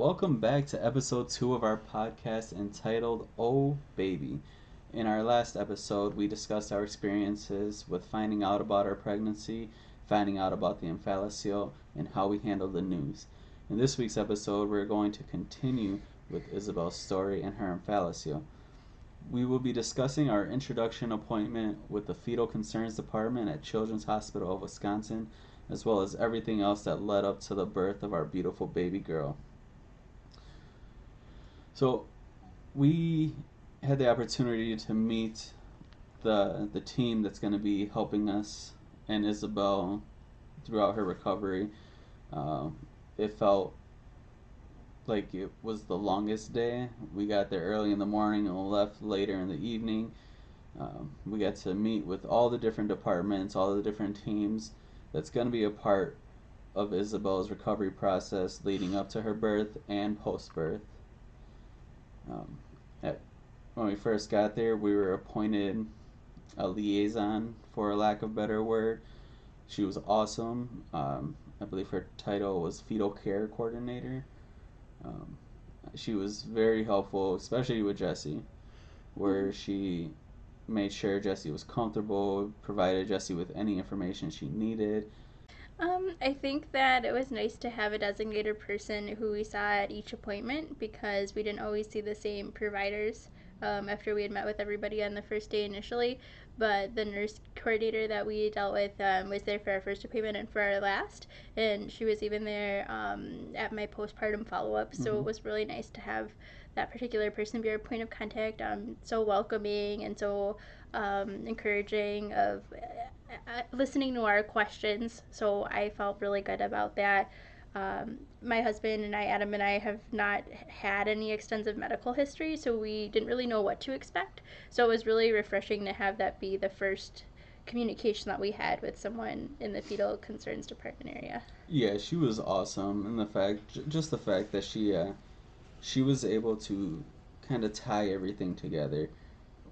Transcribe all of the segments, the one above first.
Welcome back to episode 2 of our podcast entitled Oh Baby. In our last episode, we discussed our experiences with finding out about our pregnancy, finding out about the infallacio, and how we handled the news. In this week's episode, we're going to continue with Isabel's story and her infallacio. We will be discussing our introduction appointment with the Fetal Concerns Department at Children's Hospital of Wisconsin, as well as everything else that led up to the birth of our beautiful baby girl. So we had the opportunity to meet the team that's going to be helping us and Isabel throughout her recovery. Uh, it felt like it was the longest day. We got there early in the morning and left later in the evening. We got to meet with all the different departments, all the different teams that's going to be a part of Isabel's recovery process leading up to her birth and post birth. Um, at, when we first got there, we were appointed a liaison, for a lack of a better word. She was awesome. I believe her title was Fetal Care Coordinator. Um, she was very helpful, especially with Jessie, where she made sure Jessie was comfortable, provided Jessie with any information she needed. I think that it was nice to have a designated person who we saw at each appointment because we didn't always see the same providers after we had met with everybody on the first day initially. But the nurse coordinator that we dealt with was there for our first appointment and for our last, and she was even there at my postpartum follow up. So it was really nice to have that particular person be our point of contact. So welcoming and so encouraging of listening to our questions. So I felt really good about that. My husband and I, Adam and I, have not had any extensive medical history, so we didn't really know what to expect. So it was really refreshing to have that be the first communication that we had with someone in the fetal concerns department area. Yeah, she was awesome, and just the fact that she was able to kind of tie everything together.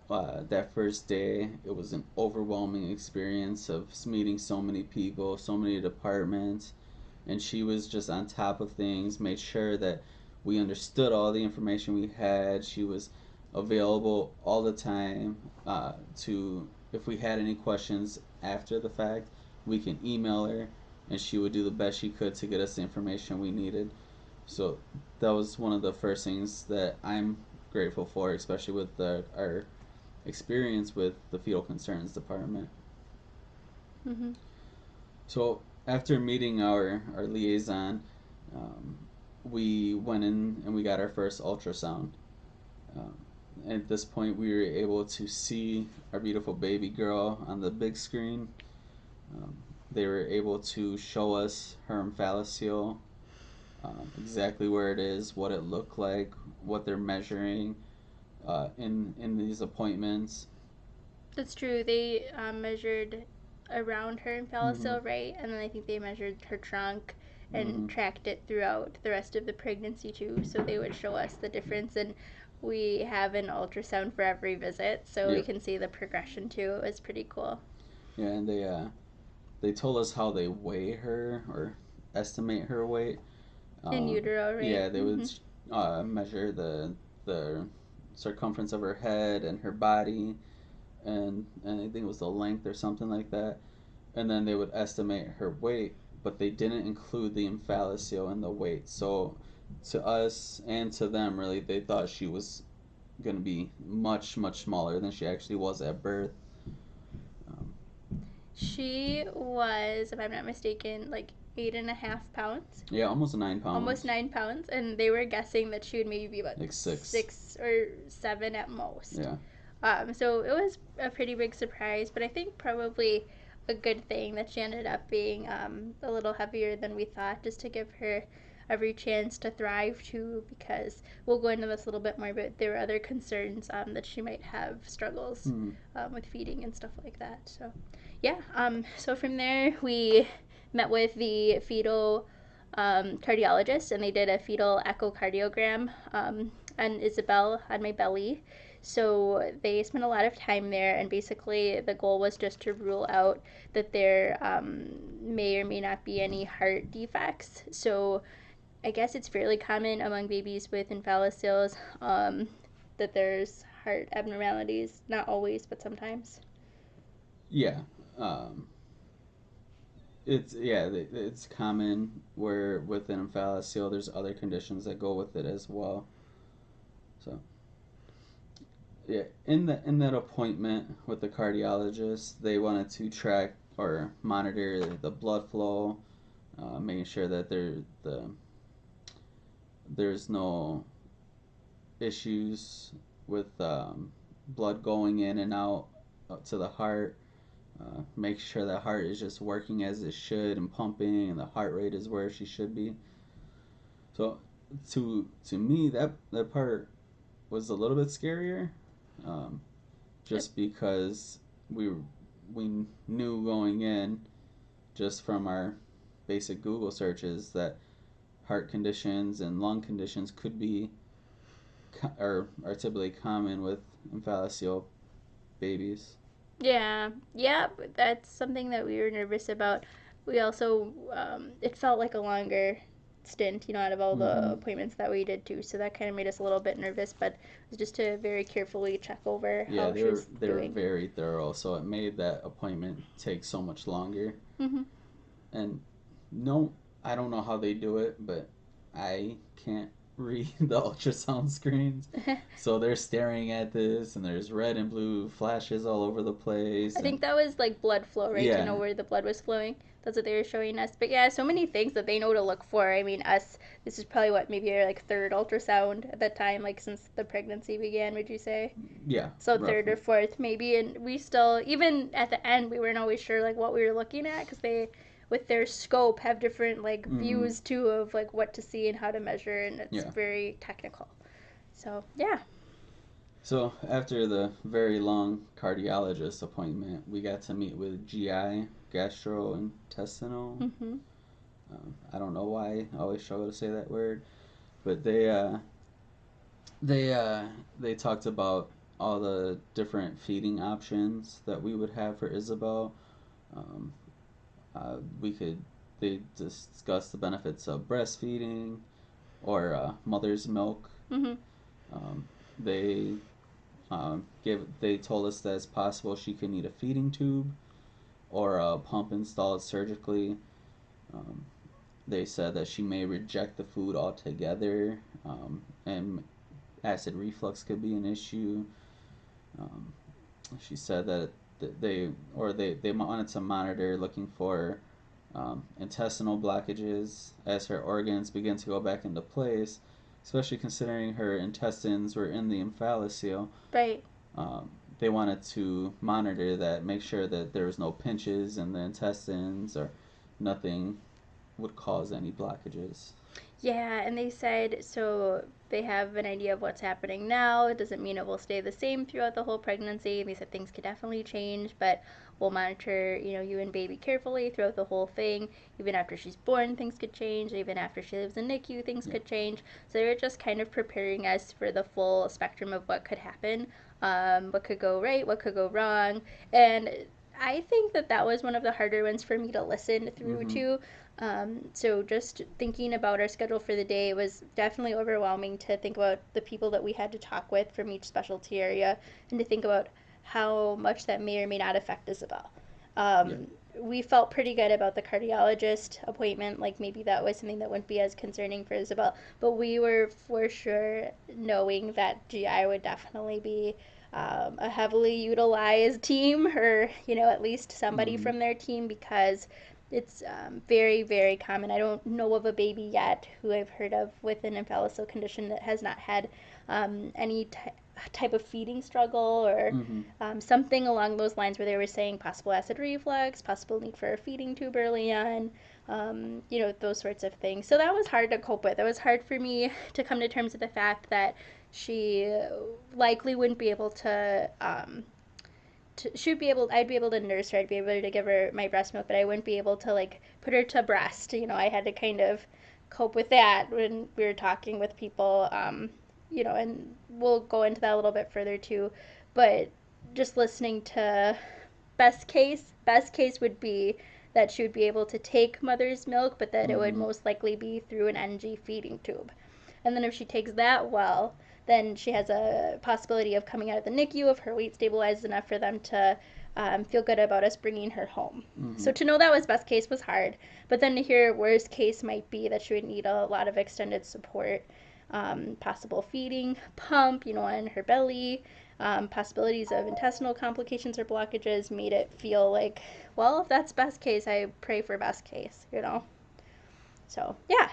That first day, it was an overwhelming experience of meeting so many people, so many departments, and she was just on top of things, made sure that we understood all the information we had. She was available all the time to, if we had any questions after the fact, we can email her, and she would do the best she could to get us the information we needed. So that was one of the first things that I'm grateful for, especially with our experience with the fetal concerns department. Mm-hmm. So after meeting our liaison, um, we went in and we got our first ultrasound. Um, at this point, we were able to see our beautiful baby girl on the big screen. Um, they were able to show us her infallacio, exactly where it is, what it looked like, what they're measuring in these appointments. That's true. They measured around her in Mm-hmm. Paliso, right? And then I think they measured her trunk and Mm-hmm. tracked it throughout the rest of the pregnancy too. So they would show us the difference, and we have an ultrasound for every visit, so we Yep. can see the progression too. It was pretty cool. Yeah, and they told us how they weigh her or estimate her weight. In utero, right? Yeah, they would Mm-hmm. measure the circumference of her head and her body, and I think it was the length or something like that. And then they would estimate her weight, but they didn't include the infallacio in the weight. So to us and to them, really, they thought she was going to be much smaller than she actually was at birth. Um, She was, if I'm not mistaken, like 8.5 pounds, yeah, almost 9 pounds, almost 9 pounds, and they were guessing that she would maybe be about like 6. 6 or 7 at most. Yeah. So it was a pretty big surprise, but I think probably a good thing that she ended up being a little heavier than we thought, just to give her every chance to thrive too, because we'll go into this a little bit more, but there were other concerns that she might have struggles Mm-hmm. with feeding and stuff like that. So, yeah, so from there we met with the fetal cardiologist, and they did a fetal echocardiogram on Isabel on my belly. So they spent a lot of time there, and basically the goal was just to rule out that there may or may not be any heart defects. So I guess it's fairly common among babies with infantiles that there's heart abnormalities. Not always, but sometimes. Yeah, um, it's common where with an omphalocele there's other conditions that go with it as well. So yeah, in that appointment with the cardiologist, they wanted to track or monitor the blood flow, making sure that there's no issues with blood going in and out to the heart. Make sure the heart is just working as it should and pumping, and the heart rate is where she should be. So, to me, that part was a little bit scarier, um, Yep. just because we we knew going in just from our basic Google searches that heart conditions and lung conditions could be or are typically common with omphalocele babies. Yeah, yeah, that's something that we were nervous about. We also, it felt like a longer stint, out of all the Mm-hmm. appointments that we did too. So that kind of made us a little bit nervous, but it was just to very carefully check over Yeah, how she was they were doing. very thorough, so it made that appointment take so much longer. Hmm. And no, I don't know how they do it, but I can't read the ultrasound screens. So they're staring at this, and there's red and blue flashes all over the I place, think and that was like blood flow, right? To know yeah, where the blood was flowing. That's what they were showing us. But yeah, so many things that they know to look for. I mean, us, this is probably what, maybe our like third ultrasound at that time, like since the pregnancy began, would you say? yeah, So third or roughly. fourth maybe, and we still, even at the end, we weren't always sure like what we were looking at because they, with their scope, have different like Mm-hmm. views too of like what to see and how to measure, and it's Yeah. very technical. So yeah. So after the very long cardiologist appointment, we got to meet with GI, gastrointestinal. Mm-hmm. I don't know why I always struggle to say that word, but they they talked about all the different feeding options that we would have for Isabel. Um, we could they discussed the benefits of breastfeeding or mother's milk. Mm-hmm. Um, they they told us that it's possible she could need a feeding tube or a pump installed surgically. Um, they said that she may reject the food altogether, and acid reflux could be an issue. Um, she said that they wanted to monitor looking for intestinal blockages as her organs begin to go back into place, especially considering her intestines were in the omphalocele. Right. They wanted to monitor that, make sure that there was no pinches in the intestines or nothing would cause any blockages. Yeah, and they said so they have an idea of what's happening now. It doesn't mean it will stay the same throughout the whole pregnancy. They said things could definitely change, but we'll monitor, you and baby carefully throughout the whole thing. Even after she's born, things could change. Even after she lives in NICU, things Yeah. could change. So they were just kind of preparing us for the full spectrum of what could happen, what could go right, what could go wrong, and I think that that was one of the harder ones for me to listen through Mm-hmm. to. So just thinking about our schedule for the day was definitely overwhelming to think about the people that we had to talk with from each specialty area and to think about how much that may or may not affect Isabel. Yeah. We felt pretty good about the cardiologist appointment. Like maybe that was something that wouldn't be as concerning for Isabel, but we were for sure knowing that GI would definitely be a heavily utilized team, or at least somebody Mm-hmm. from their team, because it's very, very common. I don't know of a baby yet who I've heard of with an infantile condition that has not had any type of feeding struggle or Mm-hmm. something along those lines where they were saying possible acid reflux, possible need for a feeding tube early on, those sorts of things. So that was hard to cope with. It was hard for me to come to terms with the fact that she likely wouldn't be able to she'd be able I'd be able to nurse her, I'd be able to give her my breast milk, but I wouldn't be able to like put her to breast. I had to kind of cope with that when we were talking with people, and we'll go into that a little bit further too. But just listening to best case would be that she would be able to take mother's milk, but that it would Mm-hmm. most likely be through an NG feeding tube. And then if she takes that well, then she has a possibility of coming out of the NICU if her weight stabilizes enough for them to feel good about us bringing her home. Mm-hmm. So to know that was best case was hard, but then to hear worst case might be that she would need a lot of extended support, possible feeding, pump, in her belly, possibilities of intestinal complications or blockages made it feel like, well, if that's best case, I pray for best case. So, yeah.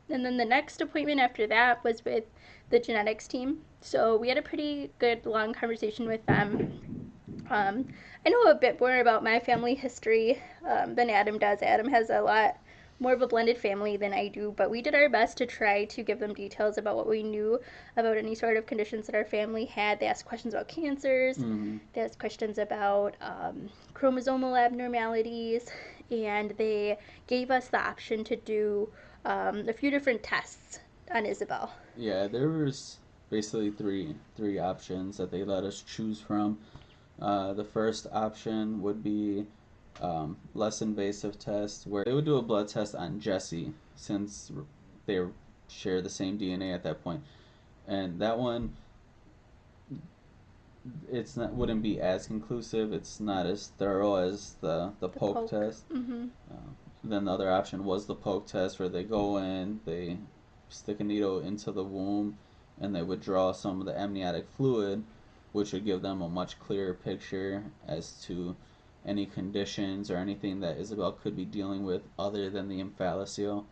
And then the next appointment after that was with the genetics team. So we had a pretty good long conversation with them. Um, I know a bit more about my family history than Adam does. Adam has a lot more of a blended family than I do, but we did our best to try to give them details about what we knew about any sort of conditions that our family had. They asked questions about cancers, Mm-hmm. they asked questions about chromosomal abnormalities, and they gave us the option to do a few different tests on Isabel. Yeah, there was basically three options that they let us choose from. The first option would be less invasive test, where they would do a blood test on Jesse since they share the same DNA at that point, and that one it's not wouldn't be as conclusive. It's not as thorough as the The poke poke. test. Mm-hmm. Then the other option was the poke test, where they go in, they stick a needle into the womb, and they withdraw some of the amniotic fluid, which would give them a much clearer picture as to any conditions or anything that Isabel could be dealing with other than the omphalocele.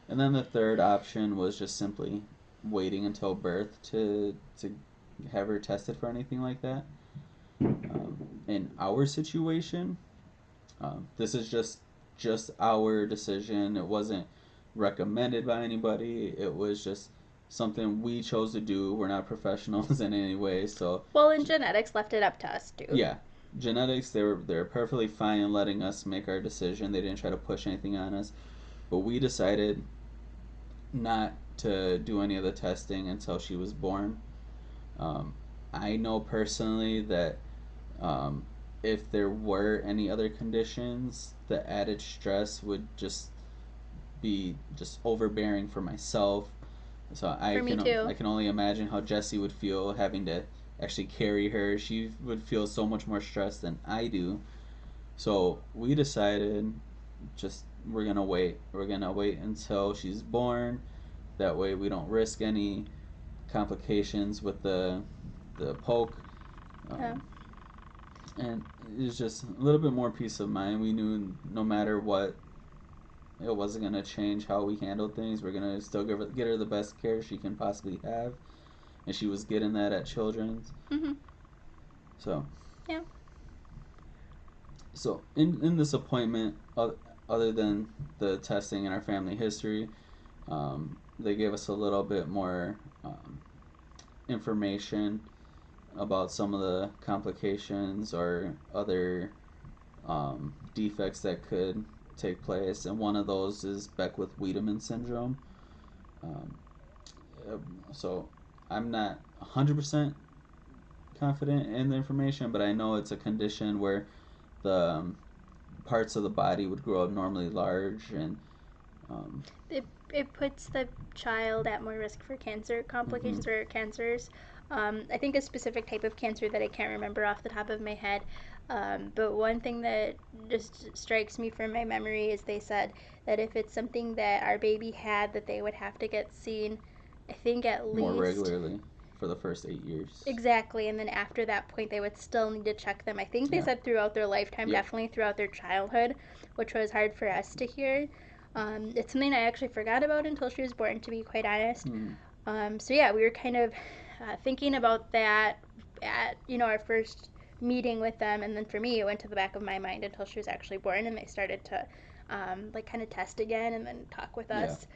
And then the third option was just simply waiting until birth to have her tested for anything like that. In our situation, this is just our decision. It wasn't recommended by anybody. It was just something we chose to do. We're not professionals in any way, so Well, and genetics left it up to us too. yeah. Genetics, they were perfectly fine in letting us make our decision. They didn't try to push anything on us, but we decided not to do any of the testing until she was born. Um, I know personally that um, if there were any other conditions, the added stress would just be just overbearing for myself. So For me too. I can only imagine how Jessie would feel having to actually carry her. She would feel so much more stressed than I do. So we decided just we're gonna wait. We're gonna wait until she's born. That way we don't risk any complications with the poke. Yeah. Um, and it's just a little bit more peace of mind. We knew no matter what, it wasn't gonna change how we handled things. We're gonna still get her the best care she can possibly have, and she was getting that at Children's. Mm-hmm. So, Yeah. in this appointment, other than the testing and our family history, they gave us a little bit more information about some of the complications or other defects that could take place, and one of those is Beckwith-Wiedemann syndrome. Um, uh, so I'm not 100% confident in the information, but I know it's a condition where the parts of the body would grow abnormally large, and um, It puts the child at more risk for cancer mm-hmm, complications or cancers. I think a specific type of cancer that I can't remember off the top of my head. But one thing that just strikes me from my memory is they said that if it's something that our baby had, that they would have to get seen, I think at more least. regularly for the first 8 years. Exactly, and then after that point, they would still need to check them. I think they Yeah. said throughout their lifetime, Yep. definitely throughout their childhood, which was hard for us to hear. It's something I actually forgot about until she was born, to be quite honest. Mm. So yeah, we were kind of thinking about that at our first meeting with them, and then for me, it went to the back of my mind until she was actually born, and they started to like kind of test again and then talk with Yeah. us.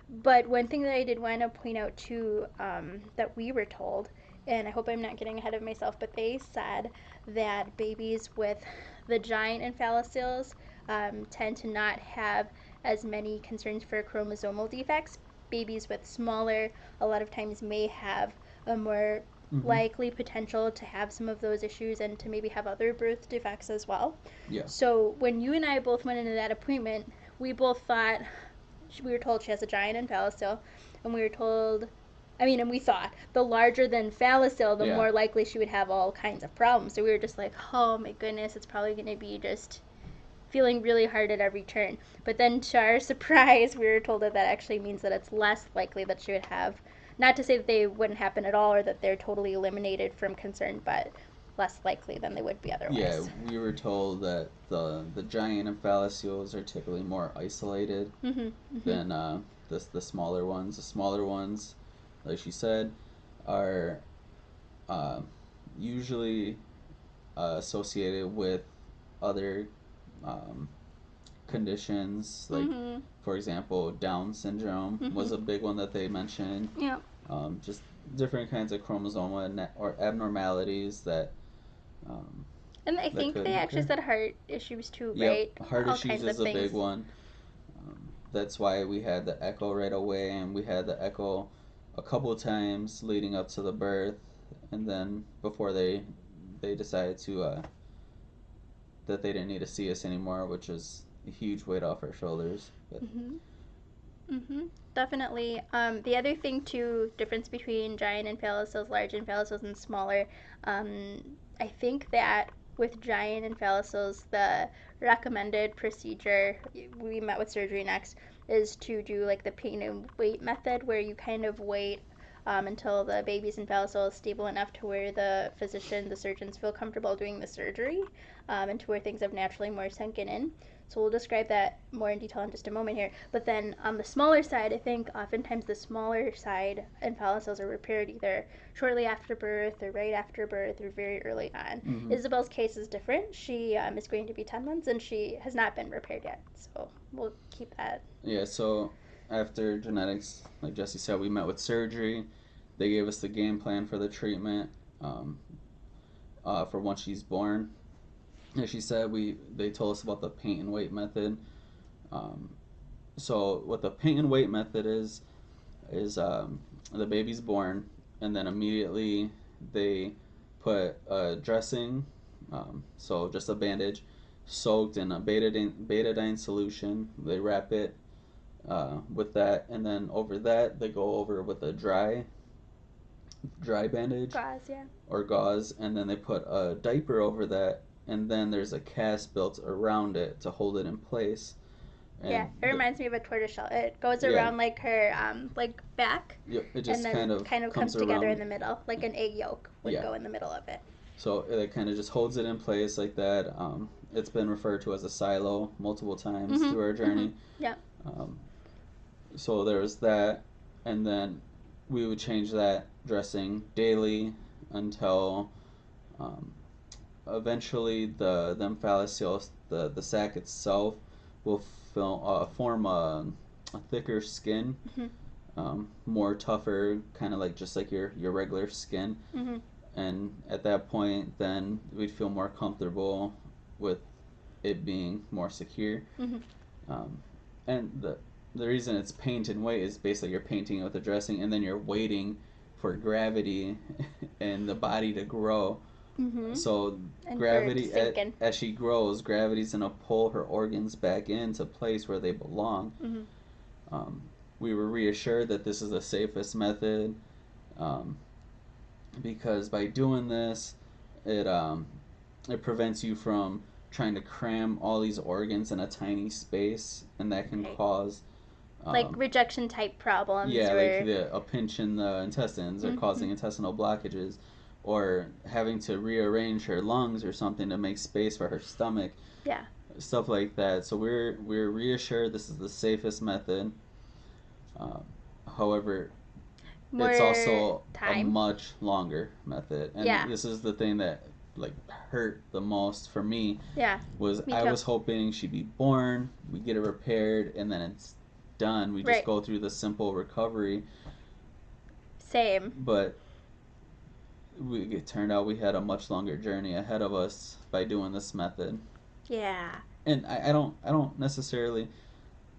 But one thing that I did want to point out too, that we were told, and I hope I'm not getting ahead of myself, but they said that babies with the giant omphalocele tend to not have as many concerns for chromosomal defects. Babies with smaller, a lot of times, may have a more Mm-hmm. likely potential to have some of those issues and to maybe have other birth defects as well. Yeah. So when you and I both went into that appointment, we both thought, we were told she has a giant in Pallisil, and we were told, and we thought the larger than Fallisil, the Yeah. more likely she would have all kinds of problems. So we were just like, oh my goodness, it's probably going to be just feeling really hard at every turn. But then, to our surprise, we were told that that actually means that it's less likely that she would have. Not to say that they wouldn't happen at all or that they're totally eliminated from concern, but less likely than they would be Yeah, otherwise. we were told that the giant and phalloceles are typically more isolated Mm-hmm. Mm-hmm. than the smaller ones. The smaller ones, like she said, are uh, usually associated with other um, conditions, like Mm-hmm. for example, Down syndrome Mm-hmm. was a big one that they mentioned. Yeah. Just different kinds of chromosome or abnormalities um, And I that think they could actually occur. said heart issues too, Yep, right? heart All issues kinds of is a big things. one. That's why we had the echo right away, and we had the echo a couple of times leading up to the birth, and then before they decided to that they didn't need to see us anymore, which is a huge weight off our shoulders. But Mm-hmm. Mm-hmm. Definitely. The other thing too, difference between giant and large and and smaller. I think that with giant and the recommended procedure we met with surgery next is to do like the pain and wait method, where you kind of wait until the baby's in is stable enough to where the surgeons feel comfortable doing the surgery, and to where things have naturally more sunken in. So we'll describe that more in detail in just a moment here. But then on the smaller side, I think oftentimes the smaller side impala cells are repaired either shortly after birth or right after birth or very early on. mm-hmm. Isabel's case is different. She is going to be 10 months and she has not been repaired yet. So we'll keep that. Yeah, so after genetics, like Jesse said, we met with surgery. They gave us the game plan for the treatment um, for once she's born. As she said, they told us about the paint and wait method. Um, so what the paint and wait method is the baby's born, and then immediately they put a dressing, so just a bandage, soaked in a betadine solution. They wrap it with that, and then over that they go over with a dry bandage Gauze, yeah. or gauze, and then they put a diaper over that, and then there's a cast built around it to hold it in place. Yeah, And it reminds me of a tortoiseshell. It goes yeah, around like her like back, it and just then kind of comes comes together in around. the middle, like an egg yolk would Yeah, go in the middle of it. so it kind of just holds it in place like that. It's been referred to as a silo multiple times Mhm. through our Mhm. journey. Yeah. Um, so there was that, and then we would change that dressing daily until um, eventually the emphalocele, the sac itself, will form a thicker skin, Mhm. more tougher, kind of like just like your regular skin. Mhm. And at that point, then we'd feel more comfortable with it being more secure. Mhm. Um, and the reason it's paint and weight is basically you're painting it with the dressing, and then you're waiting for gravity and the body to grow. Mhm. So And for it to gravity, sink in. as she grows, gravity's gonna pull her organs back into place where they belong. Mhm. Um, we were reassured that this is the safest method, um, because by doing this, it it prevents you from trying to cram all these organs in a tiny space, and that can Right. cause Like rejection type problems yeah, like or. a pinch in the intestines or Mhm. causing intestinal blockages, or having to rearrange her lungs or something to make space for her stomach, Yeah. stuff like that. So we're reassured this is the safest method. Um, However, it's More also a time. much longer method, and Yeah. this is the thing that like hurt the most for me Yeah. was Me I too. was hoping she'd be born, we get it repaired, and then it's done. We just Right. go through the simple recovery. Same. But it turned out we had a much longer journey ahead of us by doing this method. Yeah. And I don't necessarily.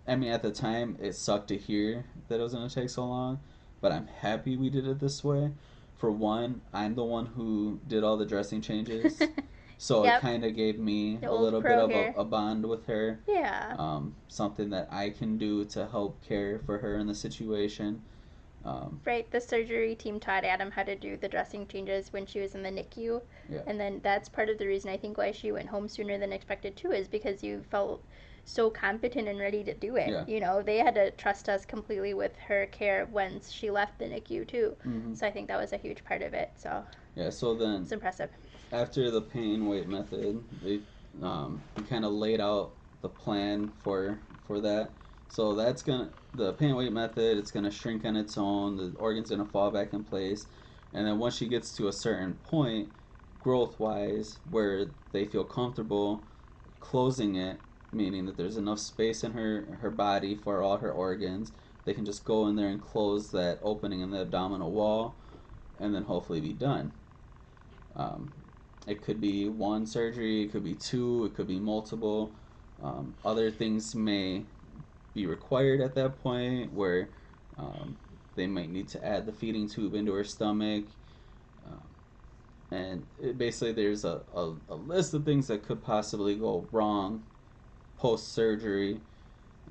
I mean, at the time, it sucked to hear that it was gonna take so long, but I'm happy we did it this way. for one, I'm the one who did all the dressing changes, so it Yep, kind of gave me the a old little bit pro of here. a bond with her. Yeah. Something that I can do to help care for her in the situation. Um, Right, the surgery team taught Adam how to do the dressing changes when she was in the NICU. yeah, And then that's part of the reason I think why she went home sooner than expected too, is because you felt so competent and ready to do it. yeah. You know, they had to trust us completely with her care once she left the NICU too. Mm-hmm. So I think that was a huge part of it. So Yeah. So then, it's impressive. after the pain weight method, they we kind of laid out the plan for that. So that's gonna the pain weight method. It's gonna shrink on its own. The organ's gonna fall back in place, and then once she gets to a certain point, growth wise, where they feel comfortable closing it, meaning that there's enough space in her body for all her organs, they can just go in there and close that opening in the abdominal wall, and then hopefully be done. Um, it could be one surgery, it could be two, it could be multiple. Other things may be required at that point where um, they might need to add the feeding tube into her stomach. And basically, there's a list of things that could possibly go wrong post surgery.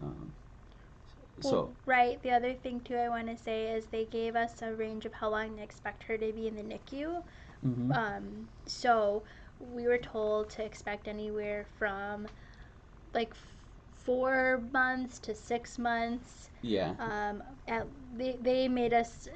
Um, Well, so, right. The other thing too I want to say is they gave us a range of how long to expect her to be in the NICU. mm-hmm. So we were told to expect anywhere from like 4 months to 6 months. Yeah. At, they made us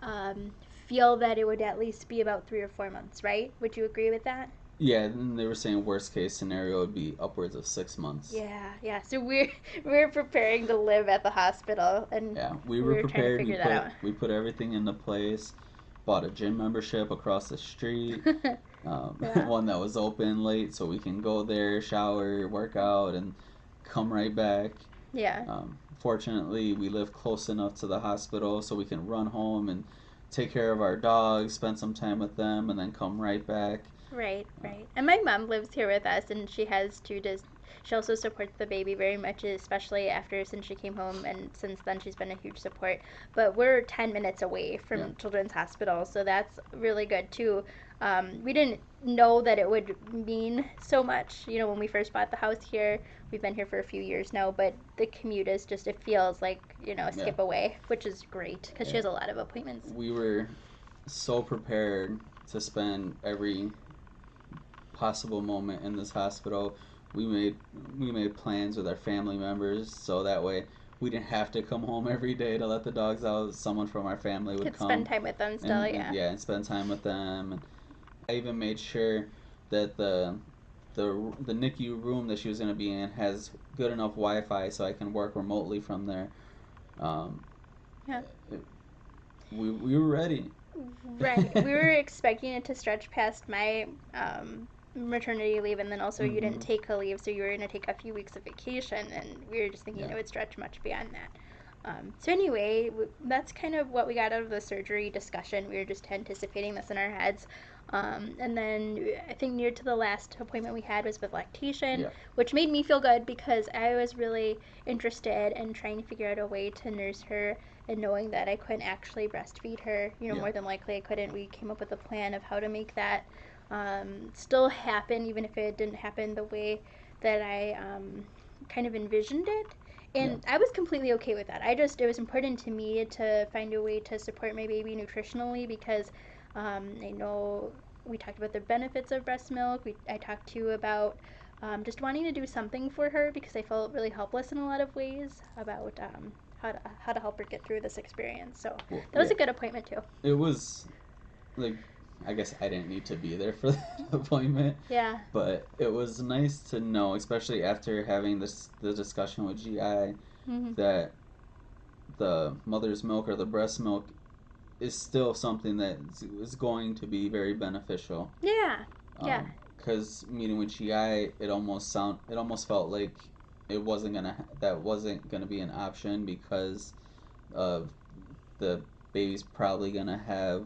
um, feel that it would at least be about 3 or 4 months, right? Would you agree with that? Yeah, and they were saying worst case scenario would be upwards of 6 months. Yeah, yeah. So we're preparing to live at the hospital, and Yeah, we we were were trying to prepared. figure that out. We put everything into place. Bought a gym membership across the street, Yeah. one that was open late, so we can go there, shower, work out, and come right back. Yeah. Fortunately, we live close enough to the hospital so we can run home and take care of our dogs, spend some time with them, and then come right back. Right, Uh, right. And my mom lives here with us, and she has two. She also supports the baby very much, especially after since she came home, and since then she's been a huge support. But we're 10 minutes away yeah, from Children's Hospital, so that's really good too. We didn't know that it would mean so much, you know, when we first bought the house here. We've been here for a few years now, but the commute is just it feels like a yeah, skip away, which is great because she yeah. has a lot of appointments. We were so prepared to spend every possible moment in this hospital. We made we made plans with our family members so that way we didn't have to come home every day to let the dogs out. Someone from our family would Could spend come time with them still, and yeah. yeah, and spend time with them. And I even made sure that the NICU room that she was going to be in has good enough Wi-Fi so I can work remotely from there. Um, Yeah. it, we were ready. Right. We were expecting it to stretch past my maternity leave, and then also you didn't Mm-hmm. take a leave, so you were going to take a few weeks of vacation, and we were just thinking Yeah. it would stretch much beyond that. So anyway, that's kind of what we got out of the surgery discussion. We were just anticipating this in our heads. And then I think near to the last appointment we had was with lactation, Yeah. which made me feel good because I was really interested in trying to figure out a way to nurse her, and knowing that I couldn't actually breastfeed her, Yeah. more than likely I couldn't. We came up with a plan of how to make that still happen, even if it didn't happen the way that I kind of envisioned it. Yeah. And I was completely okay with that. It was important to me to find a way to support my baby nutritionally because I know we talked about the benefits of breast milk. I talked to you about just wanting to do something for her because I felt really helpless in a lot of ways about how to help her get through this experience. So Well, that was yeah. a good appointment too. It was like I guess I didn't need to be there for that appointment, Yeah. but it was nice to know, especially after having the discussion with GI, Mm-hmm. that the mother's milk or the breast milk is still something that is going to be very beneficial. Yeah. Yeah. Because meeting with GI, it almost felt like that wasn't gonna be an option because of the baby's probably gonna have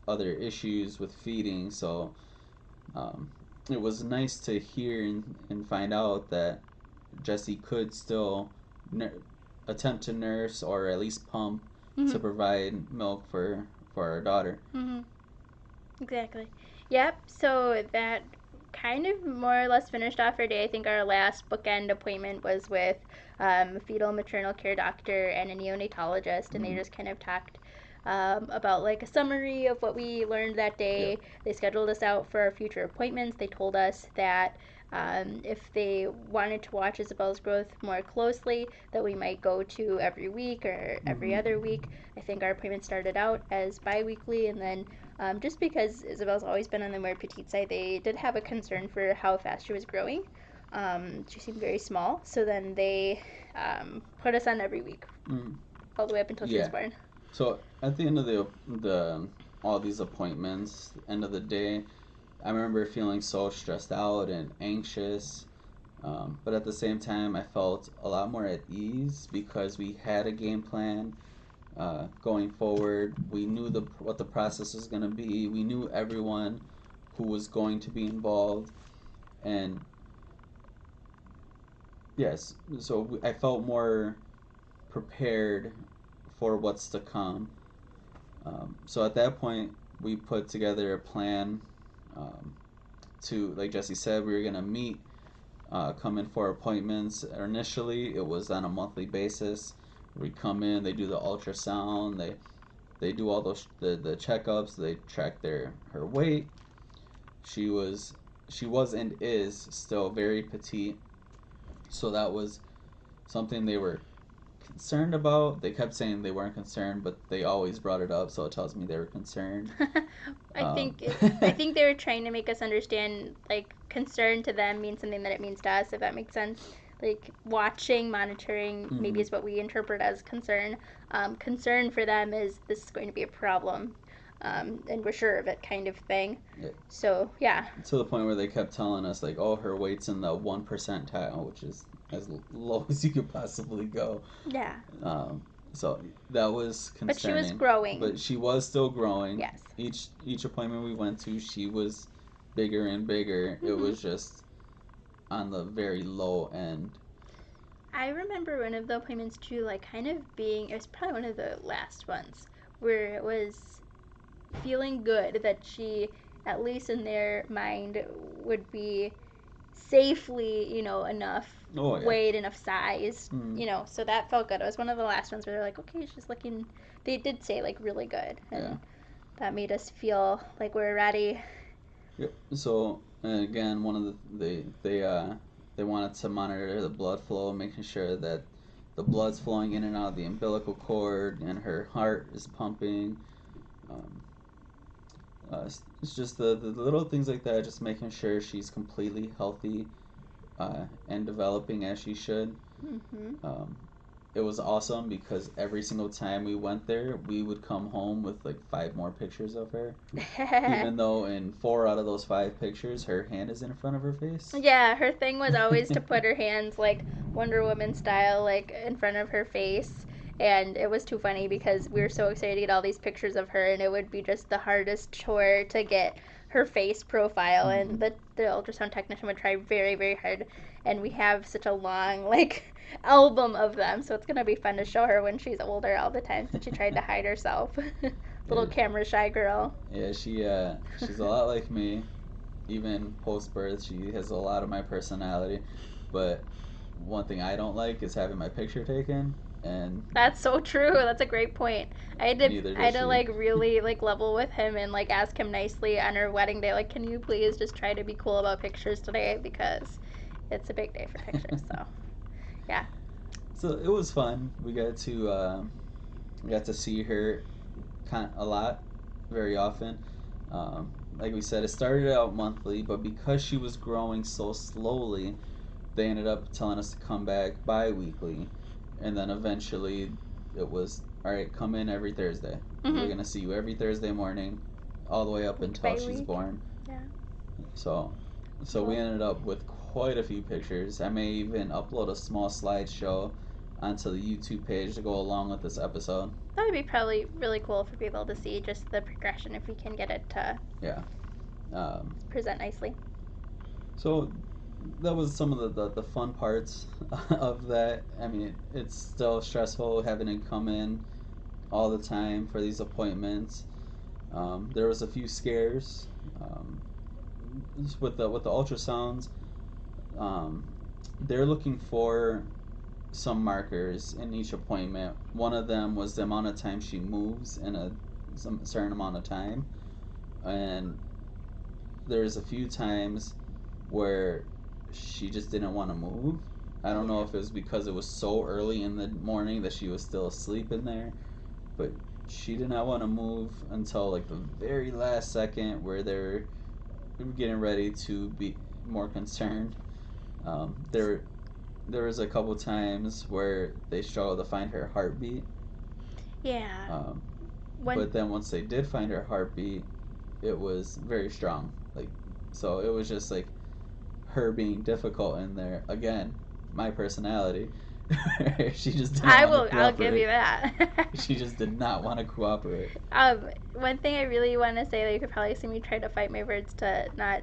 other issues with feeding. So um, it was nice to hear and find out that Jesse could still ner- attempt to nurse or at least pump Mm-hmm. to provide milk for our daughter. Mm-hmm. Exactly. Yep. So that kind of more or less finished off our day. I think our last bookend appointment was with a fetal maternal care doctor and a neonatologist, and they Mm. just kind of talked about like a summary of what we learned that Yeah. day. They scheduled us out for our future appointments. They told us that if they wanted to watch Isabel's growth more closely, that we might go to every week or every Mm-hmm. other week. I think our appointment started out as bi-weekly, and then just because Isabel's always been on the more petite side, they did have a concern for how fast she was growing. She seemed very small, so then they put us on every week, Mm. all the way up until she was Yeah. born. So at the end of the all these appointments, end of the day, I remember feeling so stressed out and anxious. But at the same time, I felt a lot more at ease because we had a game plan going forward. We knew what the process was going to be. We knew everyone who was going to be involved, and yes, so I felt more prepared for what's to come. So at that point, we put together a plan um, to, like Jesse said, we were gonna meet, come in for appointments. Initially, it was on a monthly basis. We come in, they do the ultrasound, they do all the checkups, they track her weight. She was she was and is still very petite, so that was something they were concerned about. They kept saying they weren't concerned, but they always brought it up, so it tells me they were concerned. I Um, think I think they were trying to make us understand like concern to them means something that it means to us, if that makes sense. Like watching, monitoring, maybe mhm. is what we interpret as concern. Concern for them is this is going to be a problem, and we're sure of it, kind of thing. Yeah, So yeah, to the point where they kept telling us like, "Oh, her weight's in the 1 percentile, which is as low as you could possibly go." yeah. Um, so that was But she was concerning, growing. but she was still growing. Yes. Each appointment we went to, she was bigger and bigger. It Mm-hmm. was just on the very low end. I remember one of the appointments too, like kind of being, it was probably one of the last ones, where it was feeling good that she, at least in their mind, would be safely, enough Oh yeah. weight, enough size, Mm, so that felt good. It was one of the last ones where they're like, okay, she's looking, they did say like really good, yeah. and that made us feel like we're ready. Yep. So again, one of they wanted to monitor the blood flow, making sure that the blood's flowing in and out of the umbilical cord and her heart is pumping. Um, it's just the little things like that, just making sure she's completely healthy and developing as she should. Mm-hmm. Um, it was awesome because every single time we went there, we would come home with like 5 more pictures of her. Even though in 4 out of those 5 pictures, her hand is in front of her face. Yeah, her thing was always to put her hands like Wonder Woman style, like in front of her face. And it was too funny because we were so excited to get all these pictures of her, and it would be just the hardest chore to get her face profile. And Mm-hmm. the ultrasound technician would try very, very hard. And we have such a long, like, album of them, so it's gonna be fun to show her when she's older all the times that she tried to hide herself. Little Yeah, camera shy girl. yeah, she's a lot like me. Even post birth, she has a lot of my personality. But one thing I don't like is having my picture taken, and That's so true. That's a great point. neither I had does to she. like really like level with him and like ask him nicely on our wedding day, like, can you please just try to be cool about pictures today because it's a big day for pictures. So yeah. So it was fun. We got to see her a lot, very often. Like we said, it started out monthly, but because she was growing so slowly, they ended up telling us to come back bi-weekly, and then eventually it was all right. Come in every Thursday. We're Mhm. gonna see you every Thursday morning, all the way up Week until by she's week. born. Yeah. So, so we Well, ended up with quite a few pictures. I may even upload a small slideshow onto the YouTube page to go along with this episode. that would be probably really cool for people to see just the progression if we can get it to Yeah. Um, present nicely. so that was some of the fun parts of that. I mean, it's still stressful having to come in all the time for these appointments. There was a few scares um, with the ultrasounds. Um, they're looking for some markers in each appointment. One of them was the amount of time she moves in a some certain amount of time, and there's a few times where she just didn't want to move. I don't know Yeah. if it was because it was so early in the morning that she was still asleep in there, but she did not want to move until like the very last second where they're getting ready to be more concerned. There was a couple times where they struggled to find her heartbeat, Yeah. um, One but then once they did find her heartbeat, it was very strong. Like, so it was just like her being difficult in there again. My personality, she just didn't want to I'll give you cooperate. that. She just did not want to cooperate. One thing I really want to say that you could probably see me try to fight my words to not,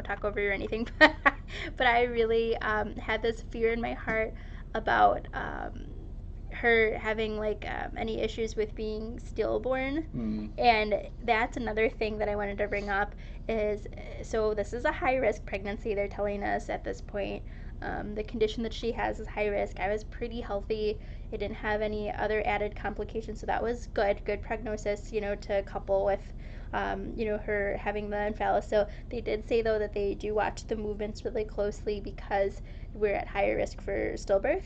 talk over you or anything, but I really had this fear in my heart about her having like any issues with being stillborn. Mm. And that's another thing that I wanted to bring up is so this is a high risk pregnancy, they're telling us at this point. The condition that she has is high risk. I was pretty healthy. It didn't have any other added complications, so that was good prognosis, to couple with, her having the emphalis. So they did say though that they do watch the movements really closely because we're at higher risk for stillbirth.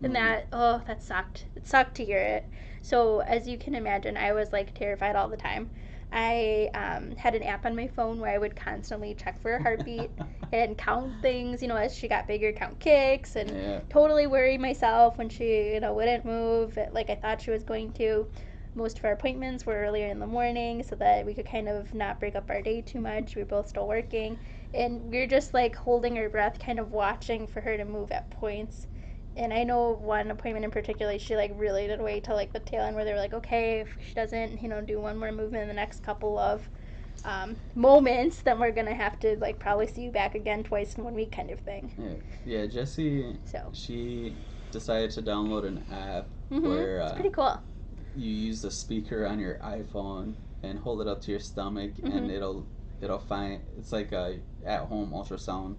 And Mm. that sucked. It sucked to hear it. So as you can imagine, I was like terrified all the time. I had an app on my phone where I would constantly check for a heartbeat and count things, as she got bigger, count kicks, and Yeah. totally worry myself when she, wouldn't move like I thought she was going to. Most of our appointments were earlier in the morning so that we could kind of not break up our day too much. We were both still working. And we were just like holding our breath, kind of watching for her to move at points. And I know one appointment in particular, she like really did wait till like the tail end where they were like, okay, if she doesn't, do one more movement in the next couple of moments, then we're gonna have to like probably see you back again twice in 1 week, kind of thing. Yeah, yeah. Jessie, So, she decided to download an app where it's pretty cool. you use the speaker on your iPhone and hold it up to your stomach, and Mm-hmm. it'll find it's like a at home ultrasound.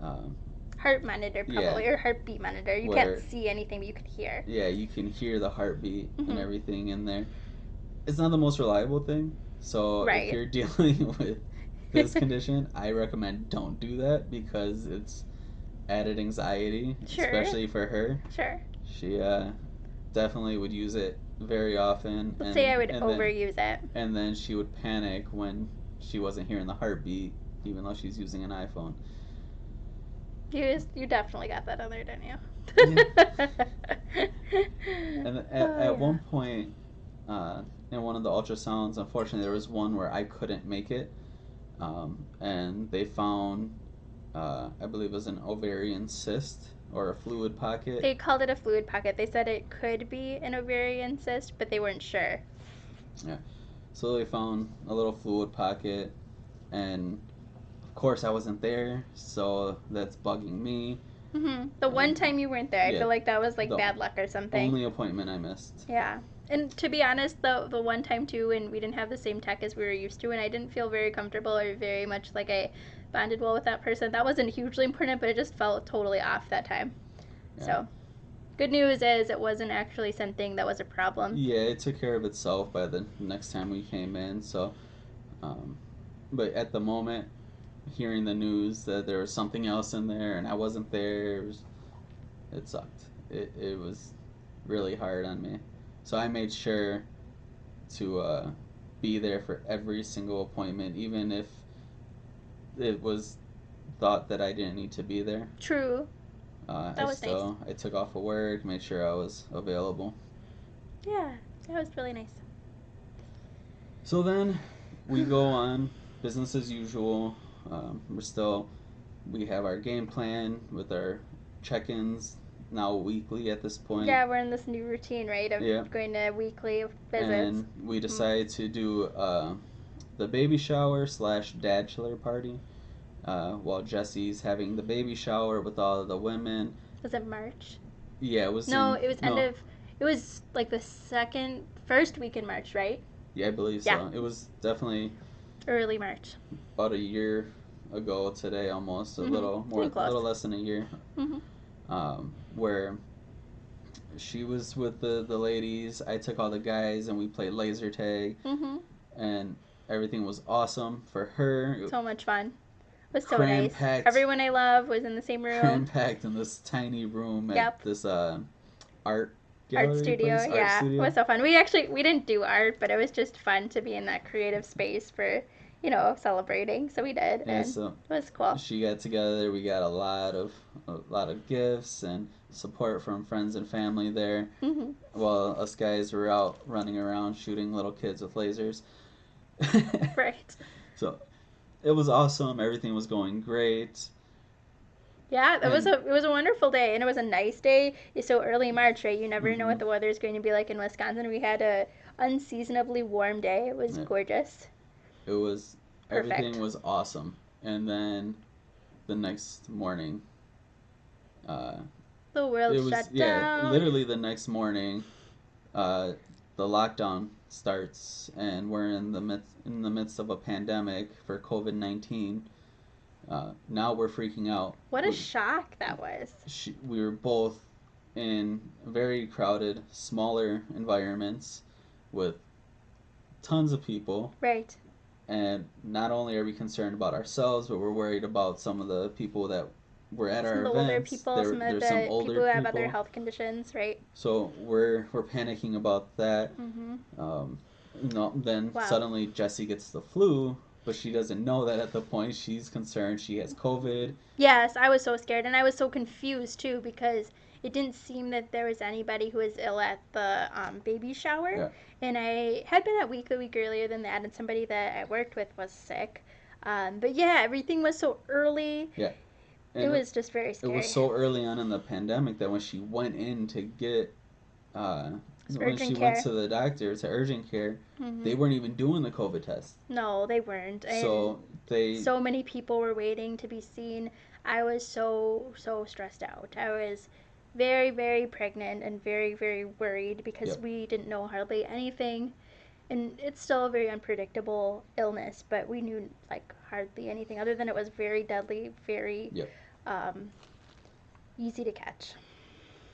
Um, Heart monitor, yeah, probably, or heartbeat monitor. You can't where see anything, but you could hear. yeah you can hear the heartbeat and Mm-hmm. everything in there. It's not the most reliable thing, so if Right. you're dealing with this condition, I recommend don't do that because it's added anxiety, Sure. especially for her. Sure. She definitely would use it very often, Let's say I would and overuse it. then she would panic when she wasn't hearing the heartbeat, even though she's using an iPhone. You definitely got that on there, didn't Yeah, you? and Oh at yeah. one point, in one of the ultrasounds, unfortunately, there was one where I couldn't make it, and they found, I believe it was an ovarian cyst or a fluid pocket. They called it a fluid pocket. They said it could be an ovarian cyst, but they weren't sure. Yeah, so they found a little fluid pocket, and of course I wasn't there, so that's bugging me. The one And time you weren't there, I yeah, feel like that was like the bad luck or something. only appointment I missed. Yeah. And to be honest, the one time too, when we didn't have the same tech as we were used to, and I didn't feel very comfortable or very much like I bonded well with that person, that wasn't hugely important, but it just felt totally off that time. Yeah. So, good news is it wasn't actually something that was a problem. Yeah, it took care of itself by the next time we came in. So, um, but at the moment, hearing the news that there was something else in there and I wasn't there, it sucked. It was really hard on me. So I made sure to be there for every single appointment, even if it was thought that I didn't need to be there. True. That was nice. I took off of work, made sure I was available. Yeah, that was really nice. So then we go on business as usual. We have our game plan with our check-ins now weekly at this point. Yeah, we're in this new routine, right, of Yeah, going to weekly visits. and we Mm. decided to do the baby shower slash dad chiller party. While Jesse's having the baby shower with all of the women. Was it March? Yeah, it was No, in it was end no of. It was like the first week in March, right? Yeah, I believe Yeah, so. It was definitely early March. about a year ago today, almost a Mm-hmm. little more, Getting a close. little less than a year, Mm-hmm. where she was with the ladies. I took all the guys and we played laser tag, Mm-hmm. and everything was awesome for her. So much fun. It was so Cram nice. packed, Everyone I love was in the same cram room. packed in this tiny room at Yep. this art Art gallery studio, place, art yeah. It studio. was so fun. We didn't do art, but it was just fun to be in that creative space for, celebrating. So we did, Yeah, and so it was cool. she got together. We got a lot of gifts and support from friends and family there. Mm-hmm. While us guys were out running around shooting little kids with lasers. Right. So it was awesome. Everything was going great. Yeah, And it was a wonderful day, and it was a nice day. It's so early March, right? You never know mm-hmm, what the weather is going to be like in Wisconsin. We had a unseasonably warm day. It was yeah, gorgeous. it was everything Perfect. was awesome. And then the next morning, uh, The world it was shut yeah, down. literally the next morning, uh, the lockdown starts, and we're in the midst of a pandemic for COVID-19. Now we're freaking out. What a shock that was. We were both in very crowded, smaller environments with tons of people, Right. and not only are we concerned about ourselves, but we're worried about some of the people that were at Some of our the older events. people, some of There's some the older people who have other people, health conditions, right? so we're panicking about that. Mm-hmm. Um, no, then Wow. suddenly Jessie gets the flu, but she doesn't know that at the point. She's concerned she has COVID. Yes, I was so scared, and I was so confused too because it didn't seem that there was anybody who was ill at the baby shower, Yeah, and I had been at week a week earlier than that, and somebody that I worked with was sick. But yeah, everything was so early. yeah, It and was just very it was scary. so early on in the pandemic that when she went in to get uh, It's when she urgent went care. to the doctor to urgent care, Mm-hmm. they weren't even doing the COVID test. No, they weren't, and So they, so many people were waiting to be seen. I was so stressed out. I was very very pregnant and very very worried because yep, we didn't know hardly anything, and it's still a very unpredictable illness, but we knew like hardly anything other than it was very deadly, very yep, um, easy to catch.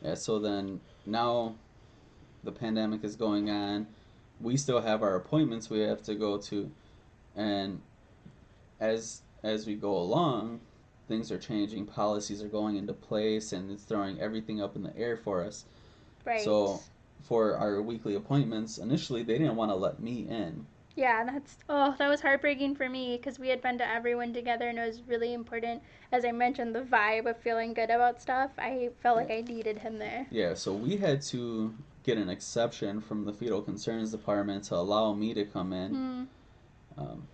yeah. So then now the pandemic is going on. We still have our appointments we have to go to, and as we go along, things are changing. Policies are going into place, and it's throwing everything up in the air for us. Right. So for our weekly appointments, initially they didn't want to let me in. Yeah, that was heartbreaking for me because we had been to everyone together and it was really important. As I mentioned, the vibe of feeling good about stuff. I felt Yeah, like I needed him there. yeah. So we had to get an exception from the fetal concerns department to allow me to come in. Hmm. Um,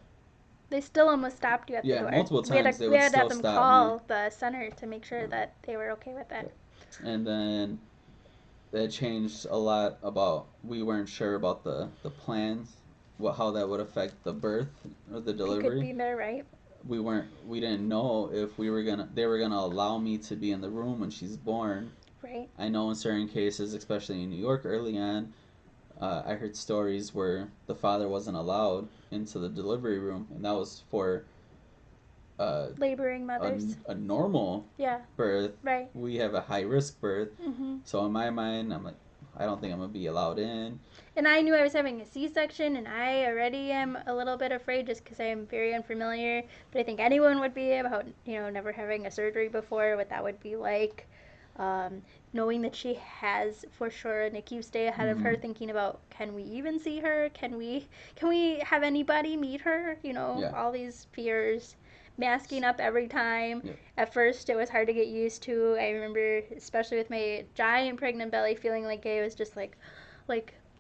They still almost stopped you at the yeah, door. multiple times they We would had to have still them stop me. call the center to make sure Um, that they were okay with it. yeah. And then that changed a lot about we weren't sure about the plans, how that would affect the birth or the If you could delivery. be there, right? We didn't know if they were gonna allow me to be in the room when she's born. Right. I know in certain cases, especially in New York early on, I heard stories where the father wasn't allowed into the delivery room, and that was for uh, Laboring a, mothers. a normal Yeah. birth. Right. We have a high risk birth, Hmm. so in my mind, I'm like, I don't think I'm gonna be allowed in. And I knew I was having a C-section, and I already am a little bit afraid just because I am very unfamiliar. But I think anyone would be about, never having a surgery before, what that would be like. Um, Knowing that she has for sure a NICU stay ahead of Mm-hmm. her, thinking about can we even see her? Can we have anybody meet her? Yeah. All these fears, masking up every time. Yep. At first, it was hard to get used to. I remember, especially with my giant pregnant belly, feeling like I was just like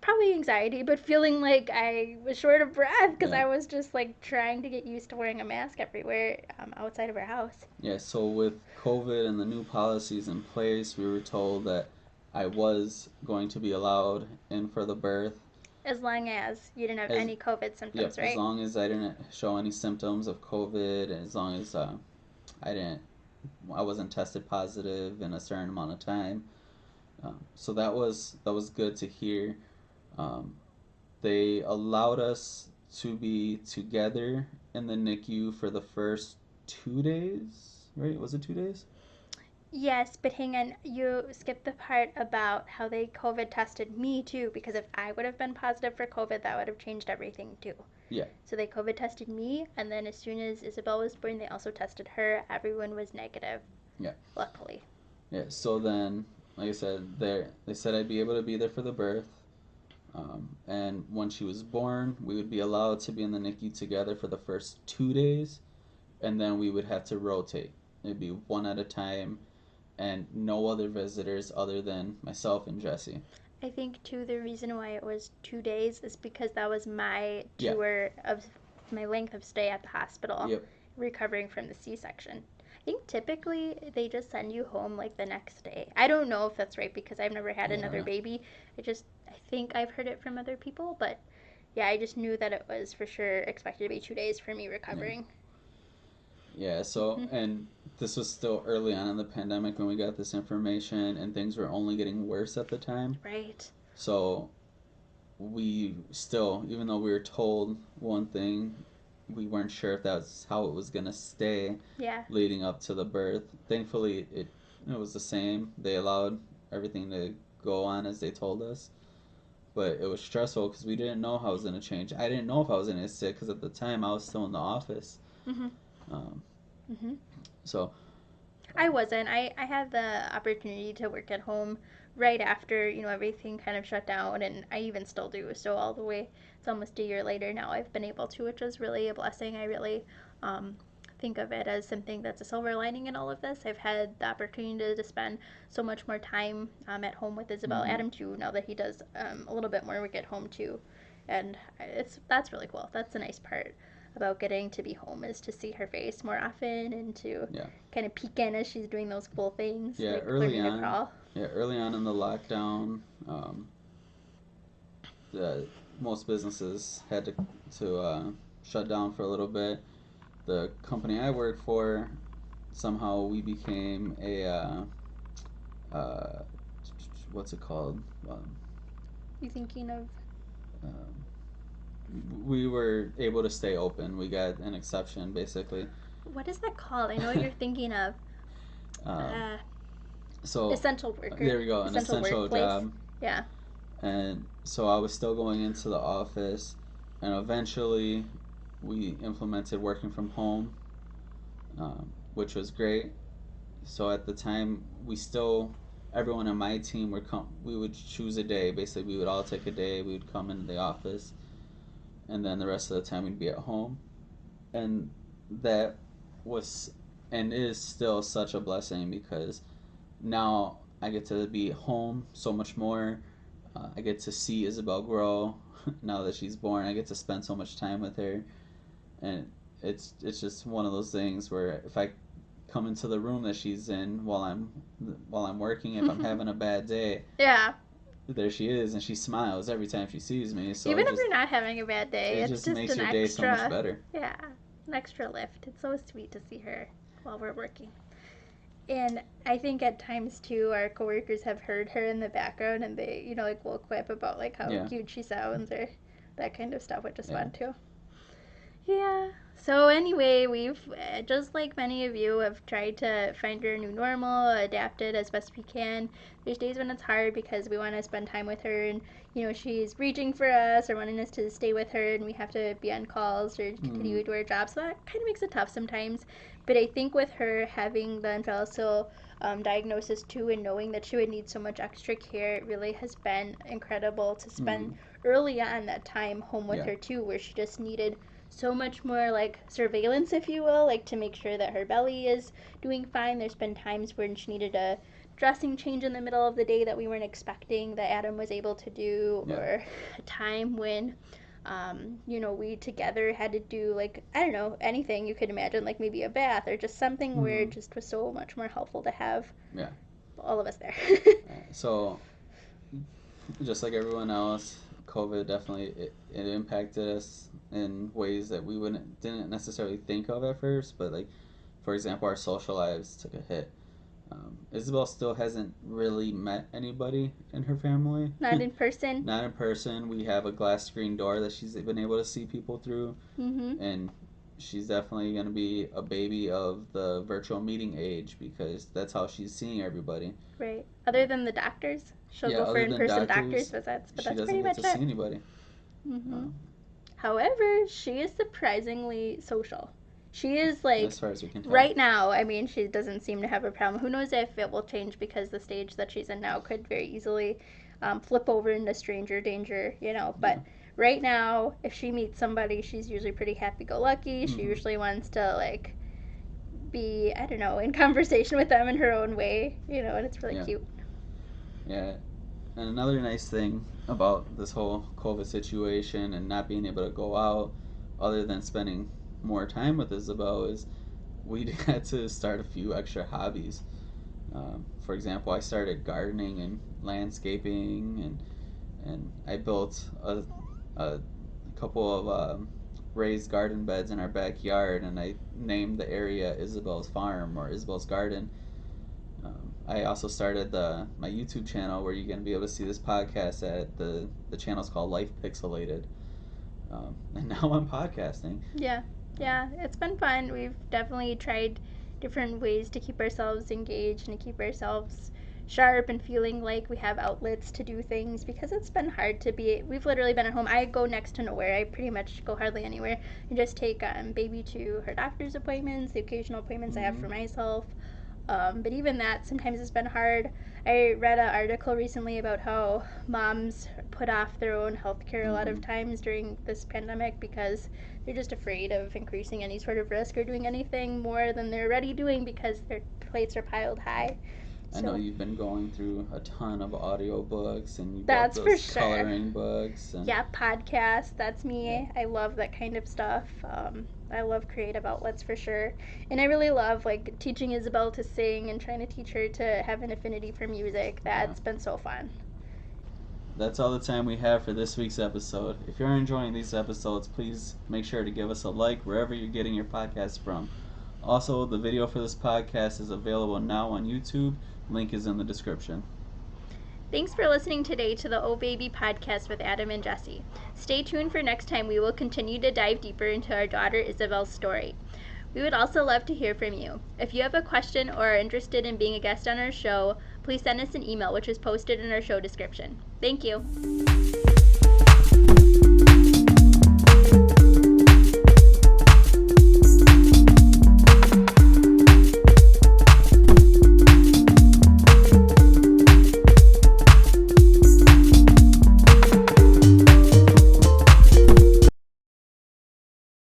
probably anxiety, but feeling like I was short of breath because Yeah. I was just like trying to get used to wearing a mask everywhere outside of our house. Yeah. So with COVID and the new policies in place, we were told that I was going to be allowed in for the birth As long as you didn't have as any COVID yep, symptoms, as right? long as I didn't show any symptoms of COVID, and as long as I didn't, I wasn't tested positive in a certain amount of time. So that was good to hear. Um, they allowed us to be together in the NICU for the first 2 days, right? Was it 2 days? Yes, but hang on, you skipped the part about how they COVID tested me too, because if I would have been positive for COVID, that would have changed everything too. Yeah, So they COVID tested me, and then as soon as Isabel was born, they also tested her. Everyone was negative, yeah, luckily. yeah. So then, like I said, they said I'd be able to be there for the birth. And when she was born, we would be allowed to be in the NICU together for the first 2 days, and then we would have to rotate. It'd be one at a time, and no other visitors other than myself and Jesse. I think too the reason why it was 2 days is because that was my Yeah. tour of my length of stay at the hospital, Yep. recovering from the C-section. I think typically they just send you home like the next day. I don't know if that's right because I've never had Yeah, I don't another know. baby. I think I've heard it from other people, but yeah, I just knew that it was for sure expected to be 2 days for me Yeah. recovering. Yeah, so, Mm-hmm. and this was still early on in the pandemic when we got this information, and things were only getting worse at the time. Right. So, we still, even though we were told one thing, we weren't sure if that's how it was going to stay Yeah. leading up to the birth. Thankfully, it was the same. They allowed everything to go on as they told us. But it was stressful because we didn't know how it was going to change. I didn't know if I was going to get sick because at the time I was still in the office. Mm-hmm. Um, Mm-hmm. so, I wasn't. I had the opportunity to work at home right after, everything kind of shut down, and I even still do. So, all the way, it's almost a year later now, I've been able to, which is really a blessing. I really um, think of it as something that's a silver lining in all of this. I've had the opportunity to spend so much more time at home with Isabel. mm, Adam, too, now that he does a little bit more work at home, too. And that's really cool. That's a nice part about getting to be home is to see her face more often and to yeah. kind of peek in as she's doing those cool things Yeah, like early learning to on, crawl. early on in the lockdown, the most businesses had to shut down for a little bit. The company I work for, somehow we became a uh, what's it called? Um, You thinking of um, we were able to stay open. We got an exception, basically. what is that called? I know what you're thinking of. um, Uh, so Essential worker, there we go, an essential essential workplace. job. Yeah. And so I was still going into the office, and eventually we implemented working from home, which was great. So at the time, we still everyone on my team would come. We would choose a day. Basically, we would all take a day. We would come into the office, and then the rest of the time we'd be at home. And that was and is still such a blessing because now I get to be home so much more. I get to see Isabel grow now that she's born. I get to spend so much time with her, and it's just one of those things where if I come into the room that she's in while I'm working, if I'm having a bad day, Yeah. there she is, and she smiles every time she sees me. So Even if you're not having a bad day, it it's just just makes an your day so much extra, better. yeah, an extra lift. It's so sweet to see her while we're working. And I think at times too, our coworkers have heard her in the background, and they, like, will quip about like how Yeah, cute she sounds or that kind of stuff, which is yeah. fun too. Yeah. So anyway, we've just like many of you have tried to find our new normal, adapt it as best we can. There's days when it's hard because we want to spend time with her, and she's reaching for us or wanting us to stay with her, and we have to be on calls or Mm, continue to do our job. So that kind of makes it tough sometimes. But I think with her having the infantile diagnosis too, and knowing that she would need so much extra care, it really has been incredible to spend mm, early on that time home with yeah, her too, where she just needed so much more like surveillance, if you will, like to make sure that her belly is doing fine. There's been times when she needed a dressing change in the middle of the day that we weren't expecting that Adam was able to do, yeah. or a time when we together had to do like I don't know anything you could imagine, like maybe a bath or just something where it Mm, just was so much more helpful to have yeah. all of us there. So just like everyone else, COVID definitely it impacted us in ways that we wouldn't didn't necessarily think of at first. But like, for example, our social lives took a hit. Isabel still hasn't really met anybody in her family. Not in person. Not in person. We have a glass screen door that she's been able to see people through, Mm-hmm. and she's definitely going to be a baby of the virtual meeting age because that's how she's seeing everybody. Right. Other than the doctors, she'll Yeah, go for other than in-person doctor's doctors, visits, but she that's doesn't pretty get much to it. see anybody. Mm-hmm. Um, However, she is surprisingly social. She is like as far as we can tell. right now. I mean, she doesn't seem to have a problem. Who knows if it will change because the stage that she's in now could very easily flip over into stranger danger. Yeah. But right now, if she meets somebody, she's usually pretty happy-go-lucky. She Mm-hmm. usually wants to like be, I don't know, in conversation with them in her own way. And it's really Yeah. cute. Yeah. And another nice thing about this whole COVID situation and not being able to go out, other than spending more time with Isabel, is we had to start a few extra hobbies. For example, I started gardening and landscaping, and I built a couple of raised garden beds in our backyard, and I named the area Isabel's Farm or Isabel's Garden. I also started my YouTube channel where you're going to be able to see this podcast at the channel's called Life Pixelated. And now I'm podcasting. Yeah, Um, yeah, it's been fun. We've definitely tried different ways to keep ourselves engaged and to keep ourselves sharp and feeling like we have outlets to do things because it's been hard to be. We've literally been at home. I go next to nowhere. I pretty much go hardly anywhere. I just take baby to her doctor's appointments, the occasional appointments I have mm-hmm, for myself. But even that sometimes has been hard. I read an article recently about how moms put off their own health care a lot mm-hmm. of times during this pandemic because they're just afraid of increasing any sort of risk or doing anything more than they're already doing because their plates are piled high. I know So you've been going through a ton of audiobooks and you bought that's for those sure. coloring books and Yeah, podcast. That's yeah, me. I love that kind of stuff. I love creative outlets for sure, and I really love like teaching Isabel to sing and trying to teach her to have an affinity for music. yeah. That's been so fun. That's all the time we have for this week's episode. If you're enjoying these episodes, please make sure to give us a like wherever you're getting your podcasts from. Also, the video for this podcast is available now on YouTube. Link is in the description. Thanks for listening today to the Obaby podcast with Adam and Jesse. Stay tuned for next time. We will continue to dive deeper into our daughter Isabel's story. We would also love to hear from you. If you have a question or are interested in being a guest on our show, please send us an email, which is posted in our show description. Thank you.